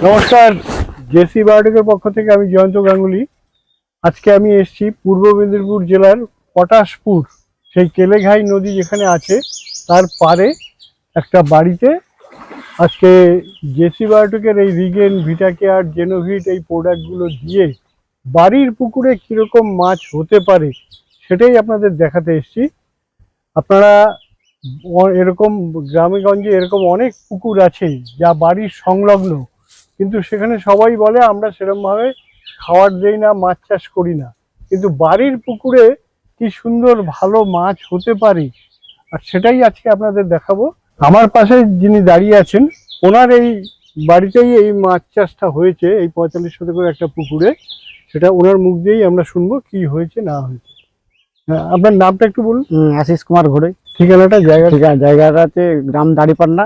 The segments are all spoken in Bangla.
নমস্কার, জেসি বায়োটেকের পক্ষ থেকে আমি জয়ন্ত গাঙ্গুলি। আজকে আমি এসেছি পূর্ব মেদিনীপুর জেলার পটাশপুর, সেই কেলেঘাই নদী যেখানে আছে তার পারে একটা বাড়িতে। আজকে জেসি বায়োটেকের এই রিগেন, ভিটাকেয়ার, জেনোভিট এই প্রোডাক্টগুলো দিয়ে বাড়ির পুকুরে কীরকম মাছ হতে পারে সেটাই আপনাদের দেখাতে এসেছি। আপনারা এরকম গ্রামেগঞ্জে এরকম অনেক পুকুর আছে যা বাড়ির সংলগ্ন, কিন্তু সেখানে সবাই বলে আমরা সেরকমভাবে খাবার দেই না, মাছ চাষ করি না। কিন্তু বাড়ির পুকুরে কি সুন্দর ভালো মাছ হতে পারে, আর সেটাই আজকে আপনাদের দেখাবো। আমার পাশে যিনি দাঁড়িয়ে আছেন, ওনার এই বাড়িতেই এই মাছ চাষটা হয়েছে, এই 45 শতকের একটা পুকুরে। সেটা ওনার মুখ দিয়েই আমরা শুনবো কি হয়েছে না হয়েছে। হ্যাঁ, আপনার নামটা একটু বলুন। আশিস কুমার ঘোড়াই। ঠিকানাটা জায়গাটা হচ্ছে গ্রাম দাড়িপান্না,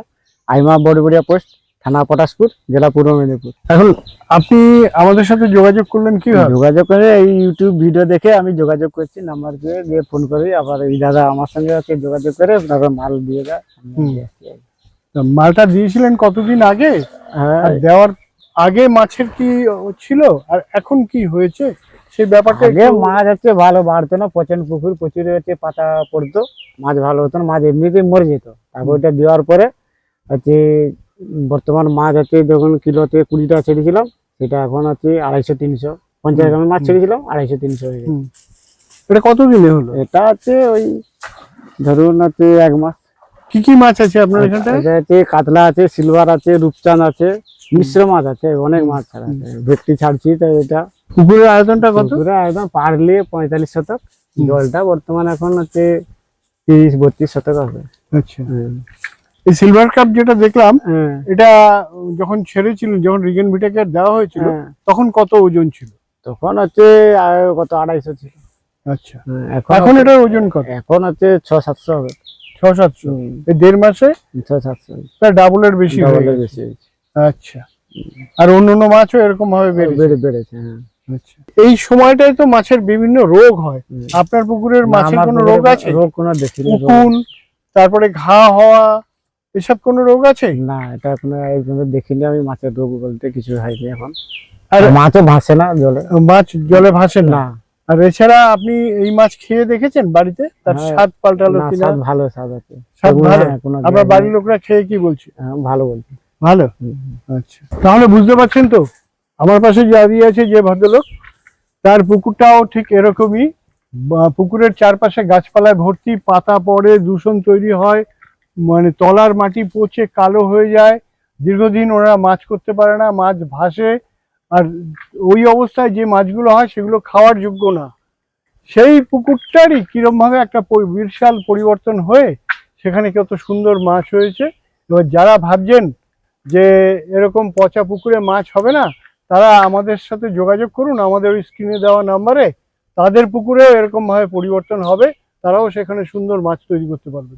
আইমা বড়বড়িয়া পোস্ট, থানা পটাশপুর, জেলা পূর্ব মেদিনীপুর। এখন আপনি আমাদের সাথে যোগাযোগ করলেন কিভাবে? যোগাযোগ করে এই ইউটিউব ভিডিও দেখে আমি যোগাযোগ করছি, নাম্বার দিয়ে ফোন করি। আবার এই দাদা আমার সঙ্গে আছে, যোগাযোগ করে তারপর মাল দিয়ে দেয়। মালটা দিয়েছিলেন কতদিন আগে? হ্যাঁ, আর দেওয়ার আগে মাছের কি ছিল আর এখন কি হয়েছে সেই ব্যাপারটা আগে মাছ হচ্ছে ভালো বাড়তো না, পচন পুকুর প্রচুর হচ্ছে, পাতা পড়তো, মাছ ভালো হতো না, মাছ এমনিতেই মরে যেত। তারপর ওইটা দেওয়ার পরে হচ্ছে বর্তমান মাছ হচ্ছে, যখন কিলোতে 20 টাকা ছেড়েছিলাম, সেটা এখন হচ্ছে 250-300। 50 গ্রামের মাছ ছেড়েছিলাম, 250-300 হয়ে গেছে। এটা কতদিনে হলো? এটা হচ্ছে ওই ধরুন হচ্ছে 1 মাস। কি কি মাছ আছে আপনার এখানটায়? এটা হচ্ছে কাতলা আছে, সিলভার আছে, রূপচাঁদ আছে, মিশ্র মাছ আছে, অনেক মাছ ছাড়া আছে। ভেটকি ছাড়ছি। তাই এটা পুকুরের আয়তনটা কত? পুকুরে একদম পারলে 45 শতক, জলটা বর্তমান এখন হচ্ছে 30-32 শতক হবে। আচ্ছা, এই সিলভার কাপ যেটা দেখলাম, এটা যখন ছেড়েছিলেন, যখন রিগেন ভিটাকে দেওয়া হয়েছিল, তখন কত ওজন ছিল? তখন হচ্ছে কত 250 ছিল। আচ্ছা, এখন এটার ওজন কত? এখন হচ্ছে 600-700 হবে। 600-700? এই 1.5 মাসে 600-700 প্রায় ডাবলের বেশি হয়ে গেছে। আচ্ছা, আর অন্য মাছও এরকম ভাবে বেড়েছে। আচ্ছা, এই সময়টাই তো মাছের বিভিন্ন রোগ হয়। আপনার পুকুরের মাছের কোনো রোগ আছে? রোগ কোনো দেখিনি। উকুন, তারপরে ঘা হওয়া, এসব কোনো রোগ আছে? না, এটা এখনো দেখিনি আমি। মাছের রোগ বলতে কিছু হয়নি এখন। আর মাছও ভাসে না জলে, মাছ জলে ভাসে না। আর এছাড়া আপনি এই মাছ খেয়ে দেখেছেন বাড়িতে? তার স্বাদ পাল্টালো কিনা? স্বাদ ভালো, স্বাদ আছে। স্বাদ ভালো? আপনার বাড়ির লোকরা খেয়ে কি বলছে? ভালো বলছে। ভালো? আচ্ছা, তাহলে বুঝতে পারছেন তো, আমার পাশে দাঁড়িয়ে আছে যে ভদ্রলোক, তার পুকুরটাও ঠিক এরকমই। পুকুরের চারপাশে গাছপালায় ভর্তি, পাতা পড়ে, দূষণ তৈরি হয়, মানে তলার মাটি পচে কালো হয়ে যায়। দীর্ঘদিন ওরা মাছ করতে পারে না, মাছ ভাসে। আর ওই অবস্থায় যে মাছগুলো হয় সেগুলো খাওয়ার যোগ্য না। সেই পুকুরটারই কিরমভাবে একটা বিশাল পরিবর্তন হয়ে সেখানে কত সুন্দর মাছ হয়েছে। এবার যারা ভাবছেন যে এরকম পচা পুকুরে মাছ হবে না, তারা আমাদের সাথে যোগাযোগ করুন, আমাদের ওই স্ক্রিনে দেওয়া নাম্বারে। তাদের পুকুরেও এরকমভাবে পরিবর্তন হবে, তারাও সেখানে সুন্দর মাছ তৈরি করতে পারবে।